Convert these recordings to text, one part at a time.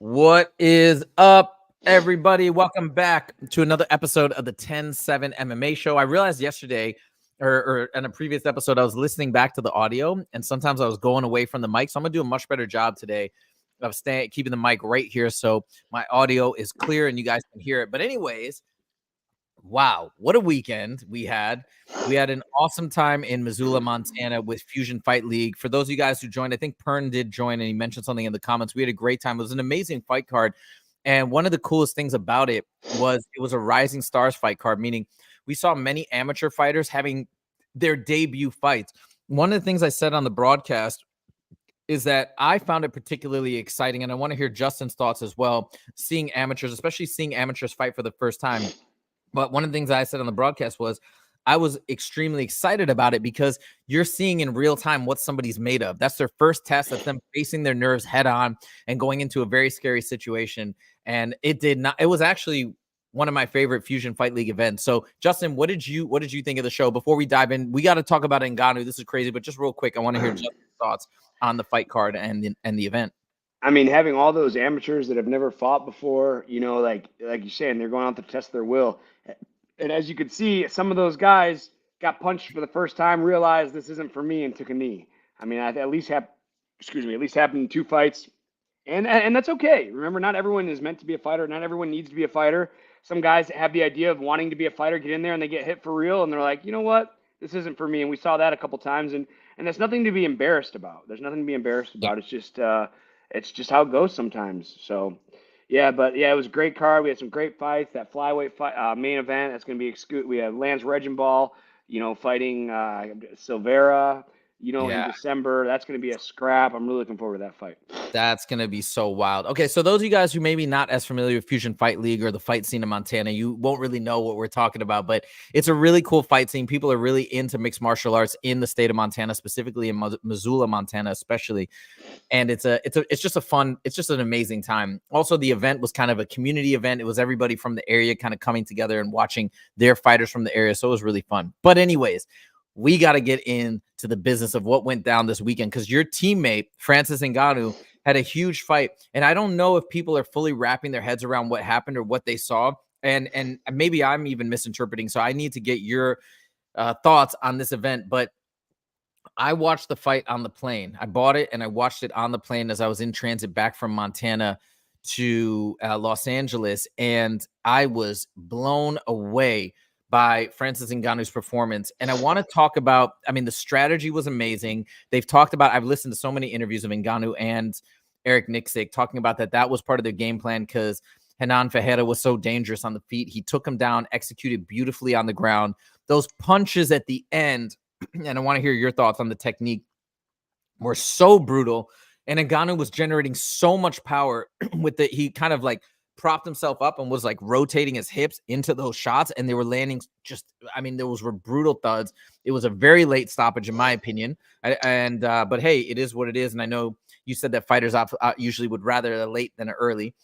What is up, everybody? Welcome back to another episode of the 10-7 MMA Show. I realized yesterday, or in a previous episode, I was listening back to the audio, and sometimes I was going away from the mic. So I'm gonna do a much better job today of keeping the mic right here, so my audio is clear and you guys can hear it. But anyways, wow, what a weekend we had. We had an awesome time in Missoula, Montana with Fusion Fight League. For those of you guys who joined, I think Pern did join and he mentioned something in the comments. We had a great time. It was an amazing fight card. And one of the coolest things about it was a rising stars fight card, meaning we saw many amateur fighters having their debut fights. One of the things I said on the broadcast is that I found it particularly exciting, and I want to hear Justin's thoughts as well, seeing amateurs, especially seeing amateurs fight for the first time. But one of the things I said on the broadcast was I was extremely excited about it because you're seeing in real time what somebody's made of. That's their first test. That's them facing their nerves head on and going into a very scary situation. And it was actually one of my favorite Fusion Fight League events. So Justin, what did you think of the show? Before we dive in, we got to talk about Ngannou. This is crazy, but just real quick, I want to hear Justin's thoughts on the fight card and the event. I mean, having all those amateurs that have never fought before, like you're saying, they're going out to test their will. And as you could see, some of those guys got punched for the first time, realized this isn't for me, and took a knee. I mean, at least happened in two fights, and that's okay. Remember, not everyone is meant to be a fighter. Not everyone needs to be a fighter. Some guys have the idea of wanting to be a fighter, get in there, and they get hit for real, and they're like, you know what, this isn't for me. And we saw that a couple times, and that's nothing to be embarrassed about. There's nothing to be embarrassed about. It's just how it goes sometimes. So, yeah, it was a great card. We had some great fights. That flyweight fight, main event, that's going to be we have Lance Regenball, fighting Silveira, in December. That's going to be a scrap. I'm really looking forward to that fight. That's going to be so wild. Okay, so those of you guys who maybe not as familiar with Fusion Fight League or the fight scene in Montana, you won't really know what we're talking about, but it's a really cool fight scene. People are really into mixed martial arts in the state of Montana, specifically in Missoula, Montana, especially. And it's just an amazing time. Also, the event was kind of a community event. It was everybody from the area kind of coming together and watching their fighters from the area. So it was really fun. But anyways, we got to get into the business of what went down this weekend, because your teammate, Francis Ngannou, had a huge fight. And I don't know if people are fully wrapping their heads around what happened or what they saw. And maybe I'm even misinterpreting. So I need to get your thoughts on this event. But I watched the fight on the plane. I bought it and I watched it on the plane as I was in transit back from Montana to Los Angeles. And I was blown away by Francis Ngannou's performance. And I want to talk about, the strategy was amazing. They've talked about, I've listened to so many interviews of Ngannou and Eric Nixick talking about that was part of their game plan, because Hernan Ferreira was so dangerous on the feet. He took him down, executed beautifully on the ground. Those punches at the end, and I want to hear your thoughts on the technique, were so brutal. And Ngannou was generating so much power with he kind of like propped himself up and was like rotating his hips into those shots, and they were landing those were brutal thuds. It was a very late stoppage, in my opinion. But hey, it is what it is. And I know you said that fighters usually would rather a late than an early,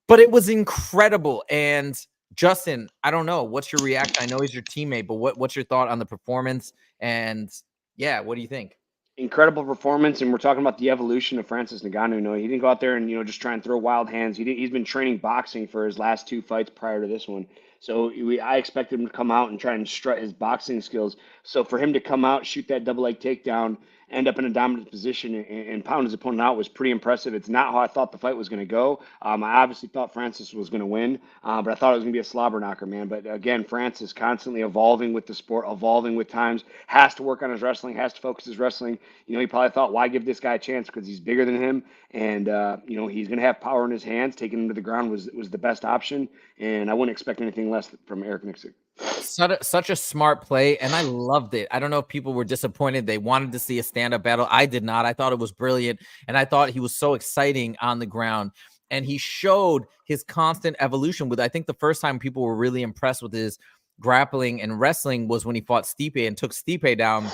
but it was incredible. And Justin, I don't know, what's your reaction? I know he's your teammate, but what's your thought on the performance? And yeah, what do you think? Incredible performance, and we're talking about the evolution of Francis Ngannou. No, he didn't go out there and just try and throw wild hands. He's been training boxing for his last two fights prior to this one. So I expected him to come out and try and strut his boxing skills. So for him to come out, shoot that double leg takedown, end up in a dominant position and pound his opponent out was pretty impressive. It's not how I thought the fight was going to go. I obviously thought Francis was going to win, but I thought it was going to be a slobber knocker, man. But again, Francis constantly evolving with the sport, evolving with times, has to work on his wrestling, has to focus his wrestling. He probably thought, why give this guy a chance, because he's bigger than him, and he's going to have power in his hands. Taking him to the ground was the best option, and I wouldn't expect anything less from Eric Nixick. Such a smart play, and I loved it. I don't know if people were disappointed. They wanted to see a stand-up battle. I did not. I thought it was brilliant, and I thought he was so exciting on the ground. And he showed his constant evolution. I think the first time people were really impressed with his grappling and wrestling was when he fought Stipe and took Stipe down.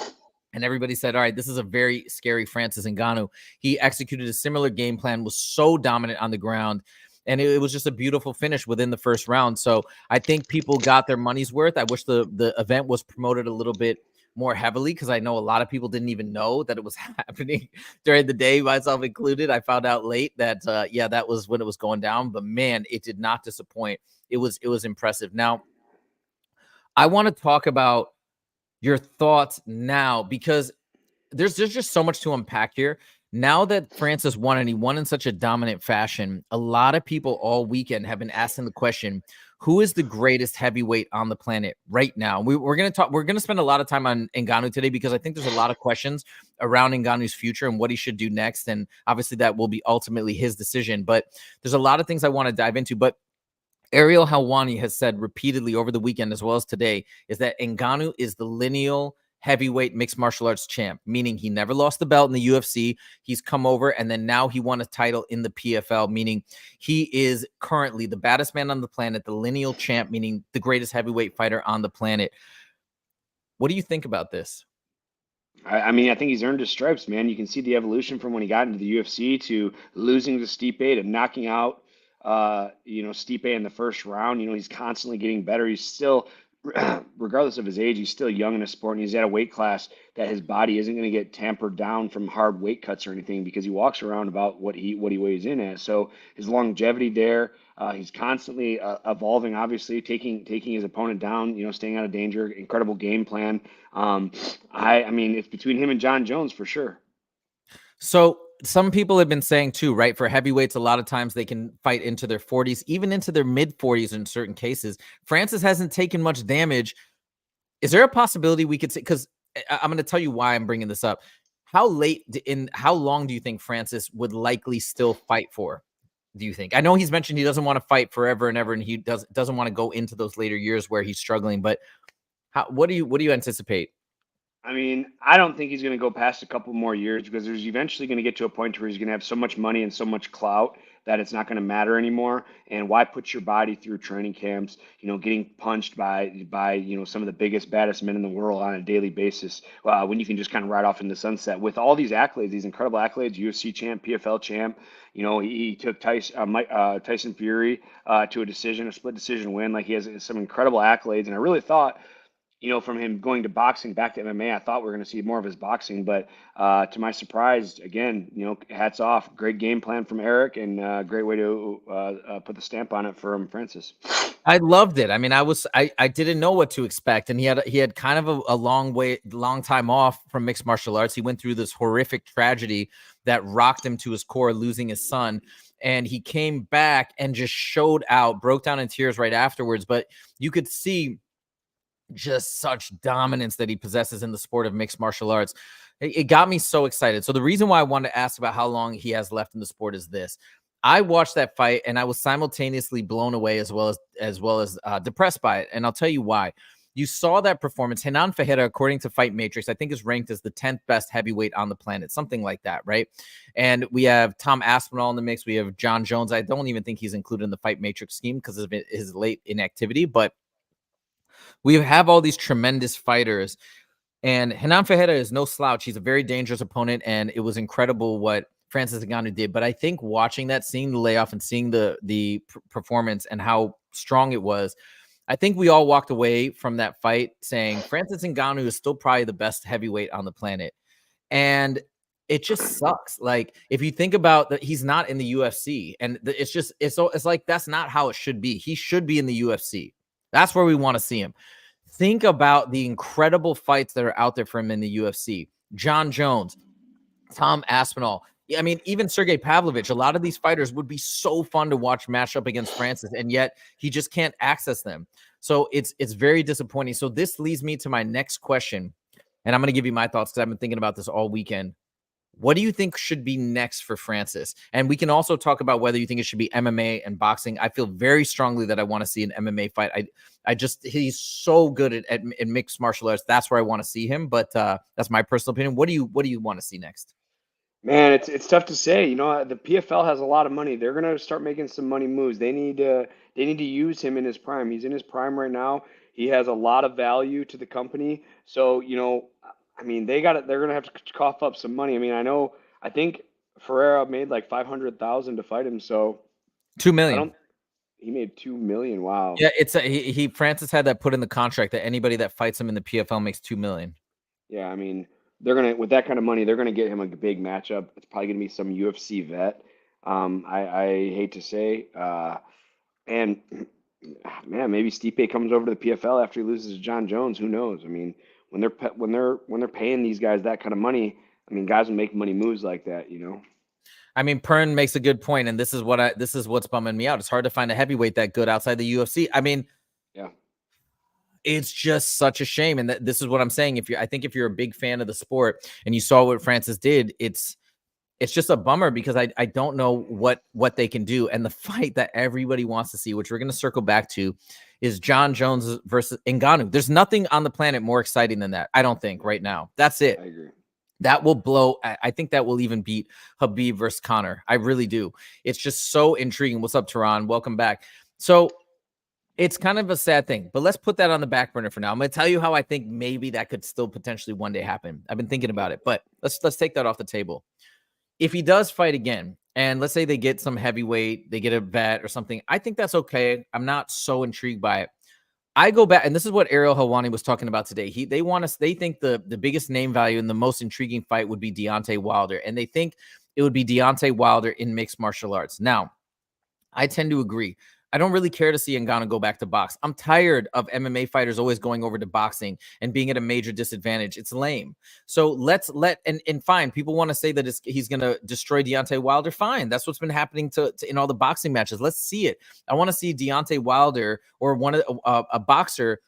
And everybody said, all right, this is a very scary Francis Ngannou. He executed a similar game plan, was so dominant on the ground. And it was just a beautiful finish within the first round. So I think people got their money's worth. I wish the event was promoted a little bit more heavily, because I know a lot of people didn't even know that it was happening during the day, myself included. I found out late that yeah, that was when it was going down. But man, it did not disappoint. It was impressive. Now, I want to talk about your thoughts now, because there's just so much to unpack here. Now that Francis won, and he won in such a dominant fashion, a lot of people all weekend have been asking the question, who is the greatest heavyweight on the planet right now? We're going to talk, we're going to spend a lot of time on Ngannou today, because I think there's a lot of questions around Ngannou's future and what he should do next. And obviously that will be ultimately his decision, but there's a lot of things I want to dive into. But Ariel Helwani has said repeatedly over the weekend, as well as today, is that Ngannou is the lineal heavyweight mixed martial arts champ, meaning he never lost the belt in the UFC. He's come over, and then now he won a title in the PFL, meaning he is currently the baddest man on the planet, the lineal champ, meaning the greatest heavyweight fighter on the planet. What do you think about this? I mean, I think he's earned his stripes, man. You can see the evolution from when he got into the UFC to losing to Stipe to knocking out, Stipe in the first round. He's constantly getting better. He's still, regardless of his age, he's still young in the sport, and he's at a weight class that his body isn't going to get tampered down from hard weight cuts or anything, because he walks around about what he weighs in at. So his longevity there, he's constantly evolving, obviously taking his opponent down, staying out of danger. Incredible game plan. I mean, it's between him and John Jones for sure. So some people have been saying too, right? For heavyweights, a lot of times they can fight into their 40s, even into their mid 40s in certain cases. Francis hasn't taken much damage. Is there a possibility we could say, because I'm going to tell you why I'm bringing this up. How long do you think Francis would likely still fight for? Do you think? I know he's mentioned he doesn't want to fight forever and ever, and he doesn't want to go into those later years where he's struggling. But what do you anticipate? I mean, I don't think he's going to go past a couple more years, because there's eventually going to get to a point where he's going to have so much money and so much clout that it's not going to matter anymore. And why put your body through training camps, getting punched by some of the biggest, baddest men in the world on a daily basis, when you can just kind of ride off in the sunset with all these accolades, these incredible accolades, UFC champ, PFL champ. He took Tyson Fury to a split decision win. Like, he has some incredible accolades, and I really thought, from him going to boxing back to MMA, I thought we were going to see more of his boxing, but to my surprise, again, hats off. Great game plan from Eric, and great way to put the stamp on it from Francis. I loved it. I mean, I didn't know what to expect, and he had kind of a long time off from mixed martial arts. He went through this horrific tragedy that rocked him to his core, losing his son. And he came back and just showed out, broke down in tears right afterwards. But you could see just such dominance that he possesses in the sport of mixed martial arts. It got me so excited. So the reason why I wanted to ask about how long he has left in the sport is this. I watched that fight, and I was simultaneously blown away as well as depressed by it. And I'll tell you why. You saw that performance. Renan Ferreira, according to Fight Matrix, I think is ranked as the 10th best heavyweight on the planet, something like that, right? And we have Tom Aspinall in the mix. We have John Jones. I don't even think he's included in the Fight Matrix scheme because of his late inactivity, but we have all these tremendous fighters, and Renan Ferreira is no slouch. He's a very dangerous opponent, and it was incredible what Francis Ngannou did. But I think watching that, seeing the layoff and seeing the performance and how strong it was, I think we all walked away from that fight saying Francis Ngannou is still probably the best heavyweight on the planet. And it just sucks. Like, if you think about that, he's not in the UFC, and it's like that's not how it should be. He should be in the UFC. That's where we want to see him. Think about the incredible fights that are out there for him in the UFC. John Jones, Tom Aspinall. I mean, even Sergey Pavlovich. A lot of these fighters would be so fun to watch match up against Francis, and yet he just can't access them. So it's very disappointing. So this leads me to my next question, and I'm going to give you my thoughts because I've been thinking about this all weekend. What do you think should be next for Francis? And we can also talk about whether you think it should be MMA and boxing. I feel very strongly that I want to see an MMA fight. He's so good at mixed martial arts. That's where I want to see him. But that's my personal opinion. What do you want to see next? Man, it's tough to say. The PFL has a lot of money. They're gonna start making some money moves. They need to use him in his prime. He's in his prime right now. He has a lot of value to the company. So, I mean, they're gonna have to cough up some money. I mean, I think Ferreira made like 500,000 to fight him. So 2 I million. don't. He made 2 million. Wow. Yeah, Francis had that put in the contract that anybody that fights him in the PFL makes 2 million. Yeah, I mean, they're gonna with that kind of money, they're gonna get him a big matchup. It's probably gonna be some UFC vet. I hate to say, and man, maybe Stipe comes over to the PFL after he loses to John Jones. Who knows? I mean, when they're paying these guys that kind of money, I mean, guys will make money moves like that, you know. I mean, Pern makes a good point, and this is what's bumming me out. It's hard to find a heavyweight that good outside the UFC. I mean, Yeah, it's just such a shame, and this is what I'm saying. I think if you're a big fan of the sport and you saw what Francis did, it's just a bummer because I don't know what they can do. And the fight that everybody wants to see, which we're going to circle back to, is John Jones versus Ngannou. There's nothing on the planet more exciting than that. I don't think right now. That's it. I agree. That will blow. I think that will even beat Khabib versus Conor. I really do. It's just so intriguing. What's up, Tehran? Welcome back. So it's kind of a sad thing, but let's put that on the back burner for now. I'm going to tell you how I think maybe that could still potentially one day happen. I've been thinking about it, but let's take that off the table. If he does fight again, and let's say they get some heavyweight, they get a vet or something, I think that's okay. I'm not so intrigued by it. I go back, and this is what Ariel Helwani was talking about today. They think the biggest name value and the most intriguing fight would be Deontay Wilder, and they think it would be Deontay Wilder in mixed martial arts. Now, I tend to agree. I don't really care to see Ngannou go back to box. I'm tired of MMA fighters always going over to boxing and being at a major disadvantage. It's lame. So and fine. People want to say that he's going to destroy Deontay Wilder. Fine. That's what's been happening to in all the boxing matches. Let's see it. I want to see Deontay Wilder or a boxer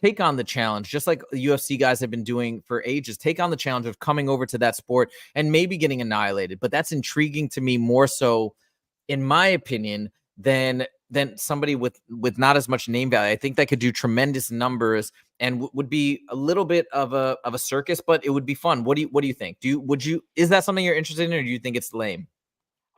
take on the challenge, just like the UFC guys have been doing for ages. Take on the challenge of coming over to that sport and maybe getting annihilated. But that's intriguing to me more so, in my opinion, than somebody with not as much name value. I think that could do tremendous numbers and would be a little bit of a circus, but it would be fun. What do you think? Is that something you're interested in, or do you think it's lame?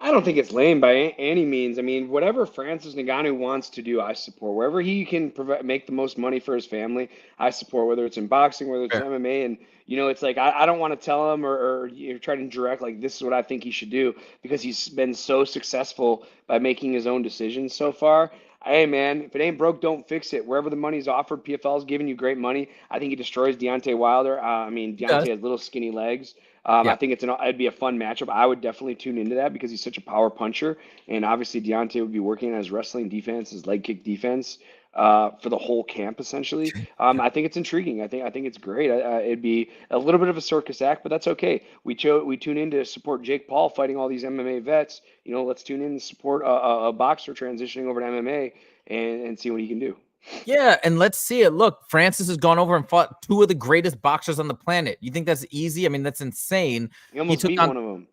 I don't think it's lame by any means. I mean, whatever Francis Ngannou wants to do, I support. Wherever he can make the most money for his family, I support. Whether it's in boxing, whether it's Sure. MMA, and it's like I don't want to tell him or try to direct like this is what I think he should do because he's been so successful by making his own decisions so far. Hey man, if it ain't broke, don't fix it. Wherever the money's offered, PFL is giving you great money. I think he destroys Deontay Wilder. I mean, He does. Deontay has little skinny legs. I Yeah. think it'd be a fun matchup. I would definitely tune into that because he's such a power puncher, and obviously Deontay would be working on his wrestling defense, his leg kick defense, for the whole camp essentially. I think it's intriguing. I think it's great. It'd be a little bit of a circus act, but that's okay. We tune in to support Jake Paul fighting all these MMA vets. Let's tune in and support a boxer transitioning over to MMA and see what he can do. Yeah, and let's see it. Look, Francis has gone over and fought two of the greatest boxers on the planet. You think that's easy? I mean, that's insane. He He almost took beat on one of them.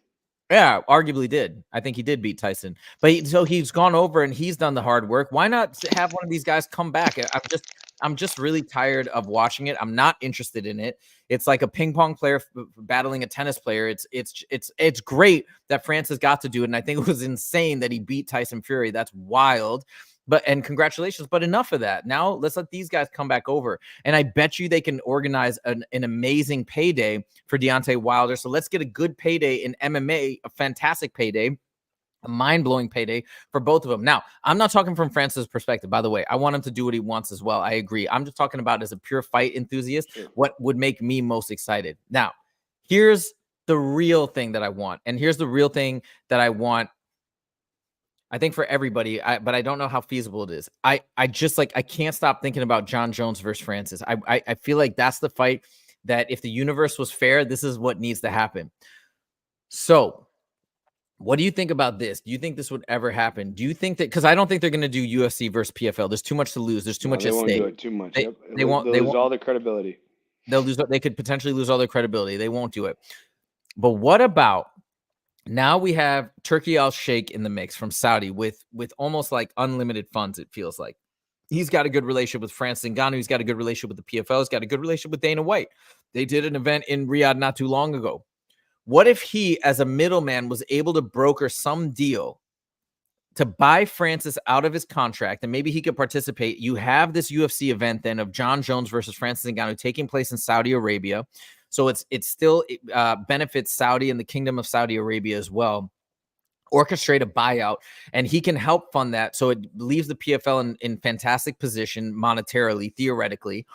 Yeah, arguably did. I think he did beat Tyson. But so he's gone over and he's done the hard work. Why not have one of these guys come back? I'm just really tired of watching it. I'm not interested in it. It's like a ping pong player battling a tennis player. It's great that Francis got to do it, and I think it was insane that he beat Tyson Fury. That's wild. And congratulations. But enough of that. Now let's let these guys come back over. And I bet you they can organize an amazing payday for Deontay Wilder. So let's get a good payday in MMA, a fantastic payday, a mind-blowing payday for both of them. Now, I'm not talking from Francis' perspective, by the way. I want him to do what he wants as well. I agree. I'm just talking about as a pure fight enthusiast, Sure. what would make me most excited. Now, here's the real thing that I want. And here's the real thing that I want, I think, for everybody, but I don't know how feasible it is. I can't stop thinking about John Jones versus Francis. I feel like that's the fight that if the universe was fair, this is what needs to happen. So what do you think about this? Do you think this would ever happen? Do you think that, because I don't think they're going to do UFC versus PFL. There's too much to lose. There's too much They at won't stake. do it too much. They, Yep. they won't. They'll They lose won't. all their credibility. They could potentially lose all their credibility. They won't do it. But what about now we have Turkey Al Sheikh in the mix from Saudi with almost like unlimited funds, it feels like. He's got a good relationship with Francis Ngannou. He's got a good relationship with the PFL. He's got a good relationship with Dana White. They did an event in Riyadh not too long ago. What if he, as a middleman, was able to broker some deal to buy Francis out of his contract, and maybe he could participate? You have this UFC event then of John Jones versus Francis Ngannou taking place in Saudi Arabia. So it still benefits Saudi and the Kingdom of Saudi Arabia as well. Orchestrate a buyout, and he can help fund that. So it leaves the PFL in fantastic position monetarily, theoretically.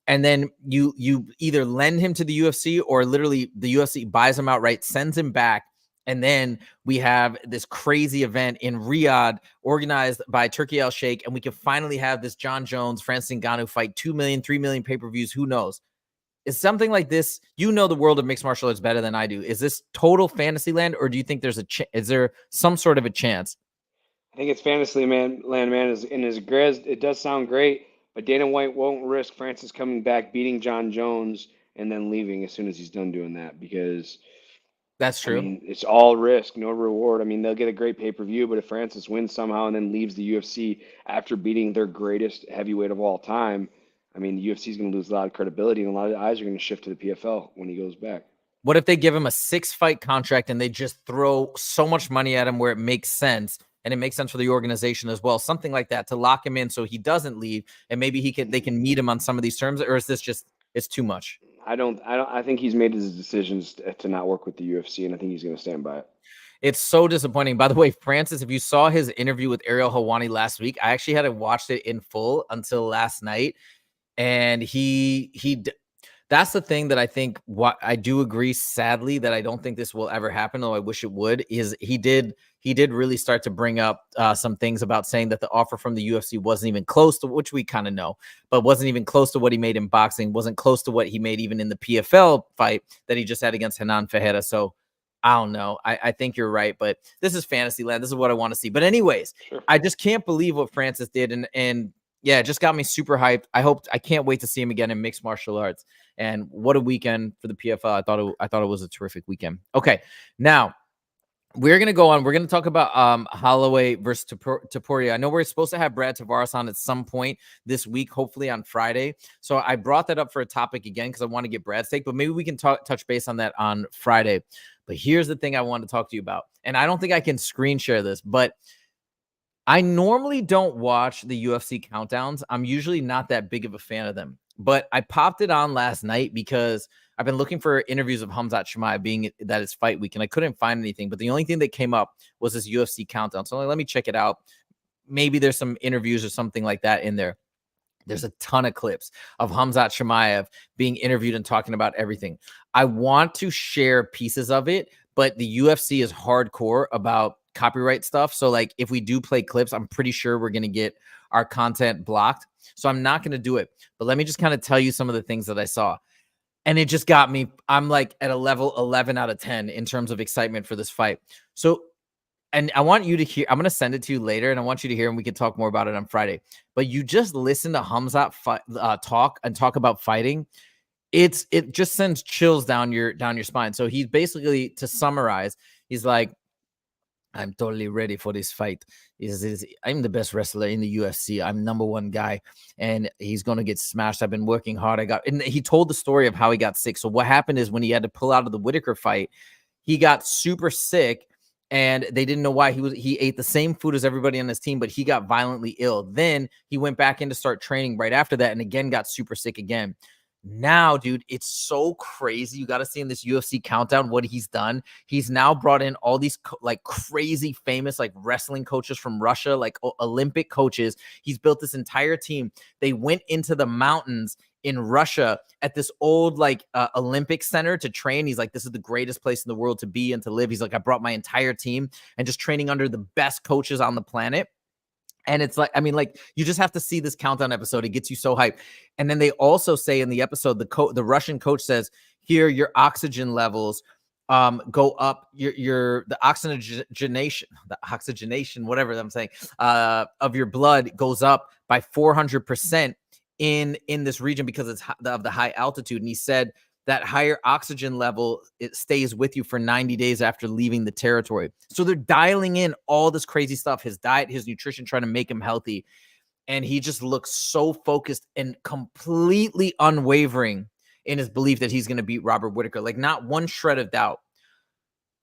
and then you either lend him to the UFC or literally the UFC buys him outright, sends him back. And then we have this crazy event in Riyadh organized by Turkey Al Sheikh, and we can finally have this John Jones, Francis Ngannou fight, 2 million, 3 million pay-per-views, who knows? Is something like this, you know the world of mixed martial arts better than I do. Is this total fantasy land, or do you think there's is there some sort of a chance? I think it's fantasy land, man. Is in his Grizz, it does sound great, but Dana White won't risk Francis coming back, beating John Jones, and then leaving as soon as he's done doing that because That's I true. mean it's all risk, no reward. I mean they'll get a great pay-per-view, but if Francis wins somehow and then leaves the UFC after beating their greatest heavyweight of all time, I mean the UFC is going to lose a lot of credibility and a lot of eyes are going to shift to the PFL when he goes back. What if they give him a 6-fight contract and they just throw so much money at him where it makes sense, and it makes sense for the organization as well, something like that, to lock him in so he doesn't leave, and maybe they can meet him on some of these terms? Or is this just, it's too much? I think he's made his decisions to not work with the UFC, and I think he's going to stand by it. It's so disappointing. By the way, Francis, if you saw his interview with Ariel Helwani last week, I actually hadn't watched it in full until last night. And that's the thing that I think, what I do agree, sadly, that I don't think this will ever happen, though I wish it would, is he did really start to bring up some things about saying that the offer from the UFC wasn't even close to, which we kind of know, but wasn't even close to what he made in boxing, wasn't close to what he made even in the PFL fight that he just had against Hernan Ferreira. So I don't know. I think you're right, but this is fantasy land. This is what I want to see. But anyways, Sure. I just can't believe what Francis did. And yeah, it just got me super hyped. I can't wait to see him again in mixed martial arts. And what a weekend for the PFL. I thought it was a terrific weekend. Okay. Now we're going to go on. We're going to talk about Holloway versus Topuria. I know we're supposed to have Brad Tavares on at some point this week, hopefully on Friday. So I brought that up for a topic again because I want to get Brad's take, but maybe we can touch base on that on Friday. But here's the thing I want to talk to you about. And I don't think I can screen share this, but I normally don't watch the UFC countdowns. I'm usually not that big of a fan of them, but I popped it on last night because I've been looking for interviews of Khamzat Chimaev, being that it's fight week, and I couldn't find anything. But the only thing that came up was this UFC countdown. So let me check it out. Maybe there's some interviews or something like that in there. There's a ton of clips of Khamzat Chimaev being interviewed and talking about everything. I want to share pieces of it, but the UFC is hardcore about copyright stuff. So like if we do play clips, I'm pretty sure we're going to get our content blocked. So I'm not going to do it. But let me just kind of tell you some of the things that I saw. And it just got me, I'm like at a level 11 out of 10 in terms of excitement for this fight. So, and I want you to hear, I'm going to send it to you later, and I want you to hear, and we can talk more about it on Friday. But you just listen to Khamzat talk about fighting. It just sends chills down your spine. So he's basically, to summarize, he's like, I'm totally ready for this fight. I'm the best wrestler in the UFC. I'm #1 guy, and he's going to get smashed. I've been working hard. And he told the story of how he got sick. So what happened is when he had to pull out of the Whitaker fight, he got super sick, and they didn't know why. He ate the same food as everybody on his team, but he got violently ill. Then he went back in to start training right after that, and again got super sick again. Now, dude, it's so crazy. You got to see in this UFC countdown what he's done. He's now brought in all these like crazy famous like wrestling coaches from Russia, like Olympic coaches. He's built this entire team. They went into the mountains in Russia at this old like Olympic center to train. He's like, this is the greatest place in the world to be and to live. He's like, I brought my entire team and just training under the best coaches on the planet. And it's like, I mean, like, you just have to see this countdown episode. It gets you so hyped. And then they also say in the episode, the Russian coach says, here, your oxygen levels go up, the oxygenation, whatever I'm saying, of your blood goes up by 400% in this region because it's of the high altitude. And he said that higher oxygen level, it stays with you for 90 days after leaving the territory. So they're dialing in all this crazy stuff, his diet, his nutrition, trying to make him healthy. And he just looks so focused and completely unwavering in his belief that he's going to beat Robert Whitaker. Like not one shred of doubt.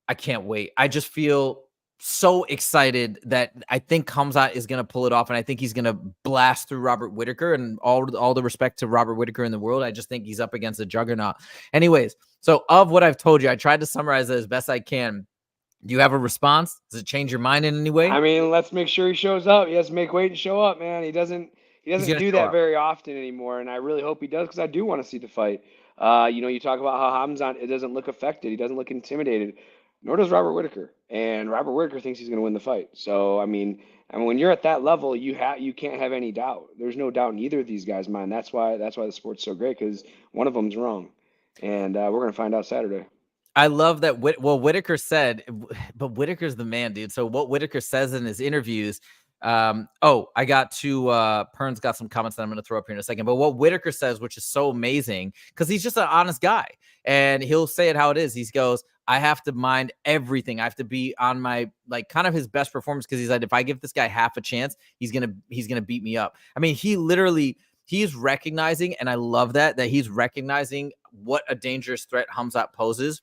I can't wait. I just feel so excited that I think Khamzat is going to pull it off, and I think he's going to blast through Robert Whitaker. And all the respect to Robert Whitaker in the world, I just think he's up against a juggernaut. Anyways, so of what I've told you, I tried to summarize it as best I can. Do you have a response? Does it change your mind in any way? I mean, let's make sure he shows up. He has to make weight and show up, man. He doesn't. he doesn't do that very often anymore, and I really hope he does because I do want to see the fight. You talk about how Khamzat, it doesn't look affected, he doesn't look intimidated, nor does Robert Whitaker, and Robert Whitaker thinks he's going to win the fight. So I mean, when you're at that level, you can't have any doubt. There's no doubt in either of these guys' mind. That's why the sport's so great, because one of them's wrong, and we're going to find out Saturday. I love that. Whitaker said, but Whitaker's the man, dude. So what Whitaker says in his interviews, I got to, Pern's got some comments that I'm going to throw up here in a second, but what Whitaker says, which is so amazing, because he's just an honest guy, and he'll say it how it is. He goes, I have to mind everything. I have to be on my, like, kind of his best performance, because he's like, if I give this guy half a chance, he's going to beat me up. I mean, he's recognizing, and I love that he's recognizing what a dangerous threat Khamzat poses.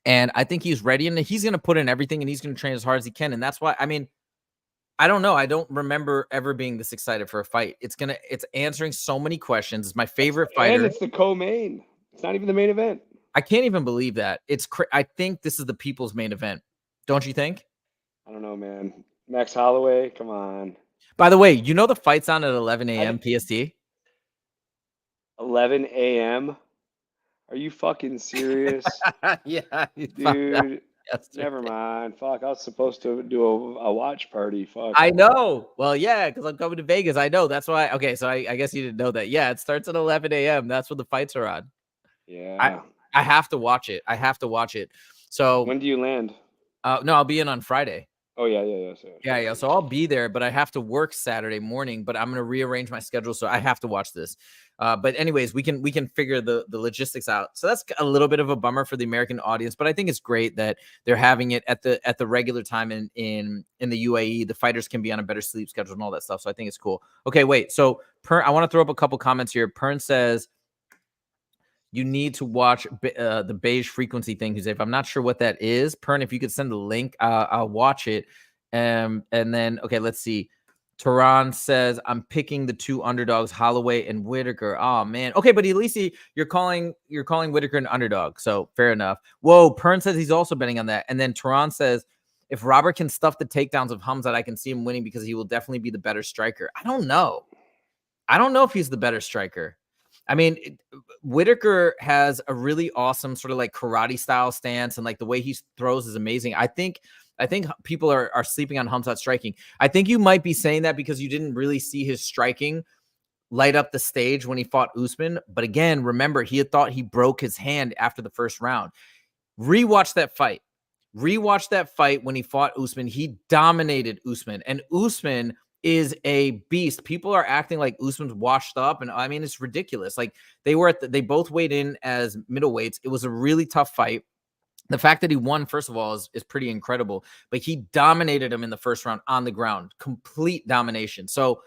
And I think he's ready, and he's going to put in everything, and he's going to train as hard as he can. And that's why, I mean, I don't know. I don't remember ever being this excited for a fight. It's answering so many questions. It's my favorite fighter. And it's the co-main. It's not even the main event. I can't even believe that. I think this is the people's main event. Don't you think? I don't know, man. Max Holloway, come on. By the way, the fight's on at 11 a.m. PST? 11 a.m.? Are you fucking serious? Yeah. Dude, never mind. Fuck, I was supposed to do a watch party. Fuck. I know. Well, yeah, because I'm coming to Vegas. I know. That's why. Okay, so I guess you didn't know that. Yeah, it starts at 11 a.m. That's when the fights are on. Yeah. I have to watch it. So when do you land? No, I'll be in on Friday. Oh, yeah. Yeah. So I'll be there, but I have to work Saturday morning, but I'm going to rearrange my schedule, so I have to watch this. But anyways, we can figure the logistics out. So that's a little bit of a bummer for the American audience, but I think it's great that they're having it at the regular time in the UAE. The fighters can be on a better sleep schedule and all that stuff. So I think it's cool. Okay, wait. So I want to throw up a couple comments here. Pern says, you need to watch the beige frequency thing, Jose. If I'm not sure what that is, Pern, if you could send the link, I'll watch it. And then, okay, let's see. Tehran says, I'm picking the two underdogs, Holloway and Whitaker. Oh, man. Okay, but at least you're calling Whitaker an underdog, so fair enough. Whoa, Pern says he's also betting on that. And then Tehran says, if Robert can stuff the takedowns of Khamzat, I can see him winning because he will definitely be the better striker. I don't know if he's the better striker. I mean, Whitaker has a really awesome sort of like karate style stance, and like the way he throws is amazing. I think people are sleeping on Khamzat's striking. I think you might be saying that because you didn't really see his striking light up the stage when he fought Usman. But again, remember, he had thought he broke his hand after the first round. Rewatch that fight when he fought Usman. He dominated Usman, and Usman is a beast. People are acting like Usman's washed up, and I mean, it's ridiculous. Like, they both weighed in as middleweights. It was a really tough fight. The fact that he won, first of all, is pretty incredible, but he dominated him in the first round on the ground, complete domination. So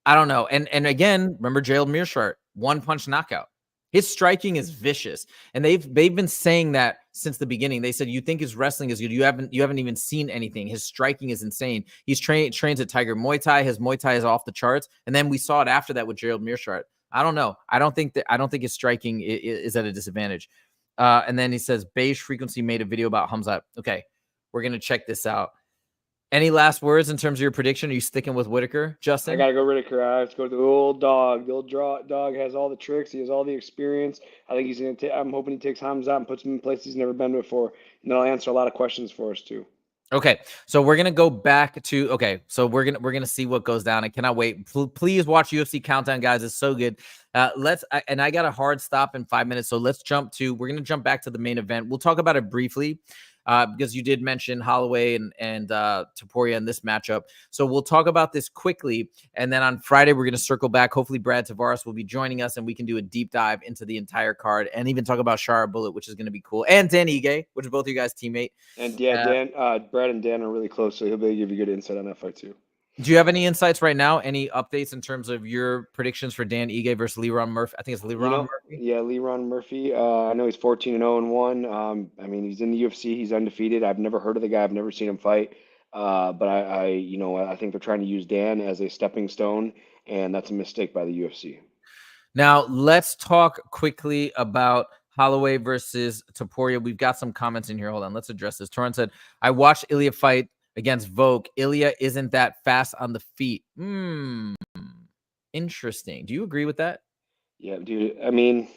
I don't know. And again, remember Gerald Meerschaert, one punch knockout. His striking is vicious, and they've been saying that since the beginning. They said, you think his wrestling is good, you haven't even seen anything. His striking is insane. He's trains at Tiger Muay Thai. His Muay Thai is off the charts, and then we saw it after that with Gerald Meerschaert. I don't know. I don't think his striking is at a disadvantage. And then he says, beige frequency made a video about Khamzat. Okay, we're gonna check this out. Any last words in terms of your prediction? Are you sticking with Whitaker, Justin? I got to go Whitaker. I have to go to the old dog. The old dog has all the tricks. He has all the experience. I think he's going to I'm hoping he takes Khamzat and puts him in places he's never been before. And that'll answer a lot of questions for us, too. Okay, so we're going to go back to, okay, so we're going to see what goes down. I cannot wait. Please watch UFC Countdown, guys. It's so good. And I got a hard stop in 5 minutes, so we're going to jump back to the main event. We'll talk about it briefly. Because you did mention Holloway and Topuria in this matchup. So we'll talk about this quickly. And then on Friday, we're going to circle back. Hopefully, Brad Tavares will be joining us, and we can do a deep dive into the entire card and even talk about Shara Bullet, which is going to be cool. And Dan Ige, which is both of you guys' teammate. And yeah, Brad and Dan are really close, so he'll be able to give you good insight on that fight, too. Do you have any insights right now? Any updates in terms of your predictions for Dan Ige versus Leron Murphy? I think it's Leron Murphy. Yeah, Leron Murphy. I know he's 14-0-1. I mean, he's in the UFC. He's undefeated. I've never heard of the guy. I've never seen him fight. But I think they're trying to use Dan as a stepping stone, and that's a mistake by the UFC. Now, let's talk quickly about Holloway versus Topuria. We've got some comments in here. Hold on. Let's address this. Torrance said, I watched Ilya fight against Volk. Ilya isn't that fast on the feet. Interesting. Do you agree with that? Yeah, dude. I mean,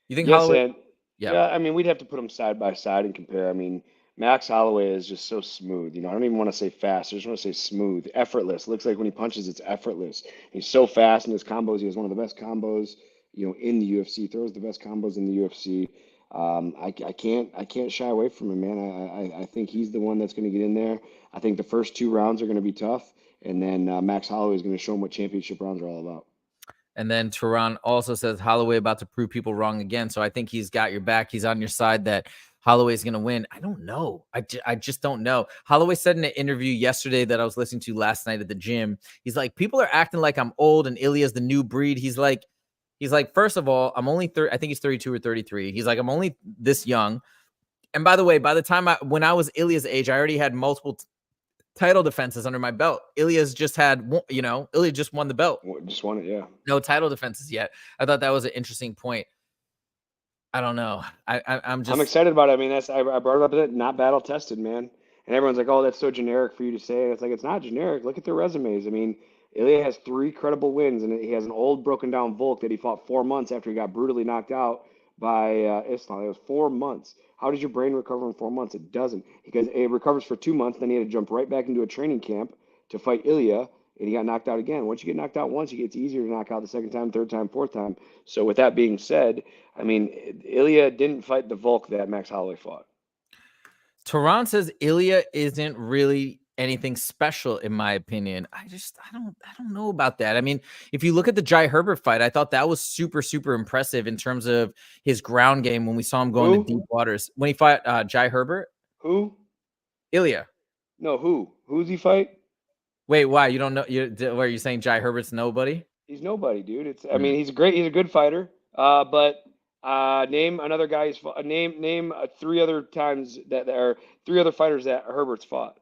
You think yes, Holloway? and Yeah. yeah, I mean, we'd have to put them side by side and compare. I mean, Max Holloway is just so smooth. I don't even want to say fast. I just want to say smooth, effortless. Looks like when he punches, it's effortless. He's so fast in his combos. He has one of the best combos, in the UFC. Throws the best combos in the UFC. I can't shy away from him, man. I think he's the one that's going to get in there. I think the first 2 rounds are going to be tough, and then Max Holloway is going to show him what championship rounds are all about. And then Tehran also says Holloway about to prove people wrong again. So I think he's got your back. He's on your side that Holloway's going to win. I don't know. I just don't know. Holloway said in an interview yesterday that I was listening to last night at the gym, he's like, people are acting like I'm old and Ilya's the new breed. He's like, first of all, I'm only 30. I think he's 32 or 33. He's like, I'm only this young. And by the way, by the time when I was Ilya's age, I already had multiple title defenses under my belt. Ilya's just had, Ilya just won the belt. Just won it, yeah. No title defenses yet. I thought that was an interesting point. I don't know. I'm excited about it. I mean, I brought it up, not battle tested, man. And everyone's like, "Oh, that's so generic for you to say." And it's like, it's not generic. Look at their resumes. I mean, Ilya has 3 credible wins, and he has an old, broken down Volk that he fought 4 months after he got brutally knocked out by Islam. It was 4 months. How does your brain recover in 4 months? It doesn't, because it recovers for 2 months. Then he had to jump right back into a training camp to fight Ilya, and he got knocked out again. Once you get knocked out once, it's easier to knock out the second time, third time, fourth time. So with that being said, I mean, Ilya didn't fight the Volk that Max Holloway fought. Tehran says Ilya isn't really anything special, in my opinion. I don't know about that. I mean, if you look at the Jai Herbert fight, I thought that was super, super impressive in terms of his ground game when we saw him go into deep waters. When he fought Jai Herbert? Who? Ilya. No, who? Who's he fight? Wait, why? You don't know? Are you saying Jai Herbert's nobody? He's nobody, dude. I mean, he's a good fighter. But name another guy. Name 3 other times that there are 3 other fighters that Herbert's fought.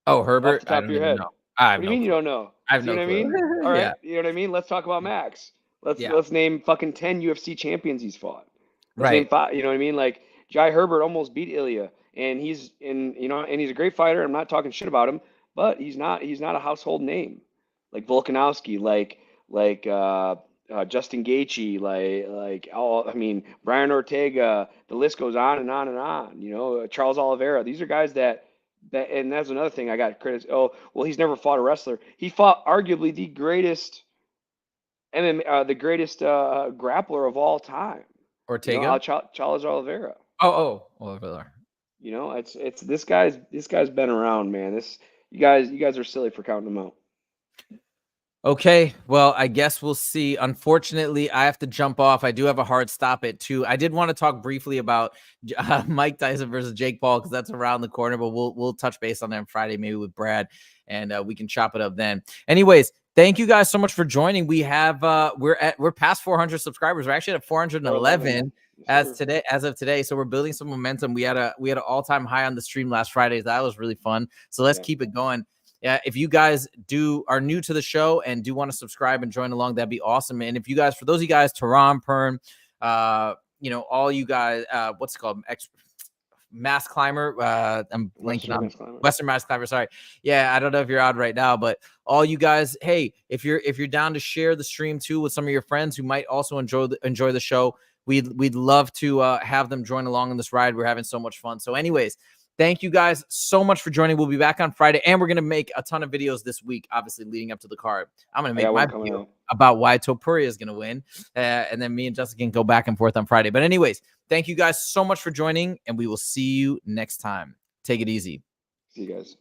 Oh, Herbert. Off the top of your head. Know. What do you mean you don't know? I have no clue. What I mean? All right. Yeah. You know what I mean? Let's talk about Max. Let's name fucking 10 UFC champions he's fought. Let's name 5. You know what I mean? Like, Jai Herbert almost beat Ilya, and he's a great fighter. I'm not talking shit about him, but he's not a household name like Volkanovski, like Justin Gaethje, Brian Ortega. The list goes on and on and on. Charles Oliveira. These are guys that, and that's another thing I got critics. Oh, well, he's never fought a wrestler. He fought arguably the greatest grappler of all time. Ortega. Charles Oliveira. Oh, Oliveira. It's this guy's been around, man. You guys are silly for counting him out. Okay, well, I guess we'll see. Unfortunately, I have to jump off. I do have a hard stop at 2. I did want to talk briefly about Mike Tyson versus Jake Paul because that's around the corner, but we'll touch base on that on Friday, maybe with Brad, and we can chop it up then. Anyways, thank you guys so much for joining. We have we're past 400 subscribers. We're actually at 411 as of today. So we're building some momentum. We had an all-time high on the stream last Friday. That was really fun. So let's keep it going. If you guys are new to the show and do want to subscribe and join along, that'd be awesome. And if you guys, for those of you guys, Tehran, Pern, all you guys, what's it called? Mass Climber. I'm blanking on Western Mass Climber. Sorry. Yeah, I don't know if you're on right now, but all you guys, hey, if you're down to share the stream too with some of your friends who might also enjoy the show, we'd love to have them join along on this ride. We're having so much fun. So, anyways. Thank you guys so much for joining. We'll be back on Friday, and we're going to make a ton of videos this week, obviously leading up to the card. I'm going to make my video about why Topuria is going to win, and then me and Jessica can go back and forth on Friday. But anyways, thank you guys so much for joining, and we will see you next time. Take it easy. See you guys.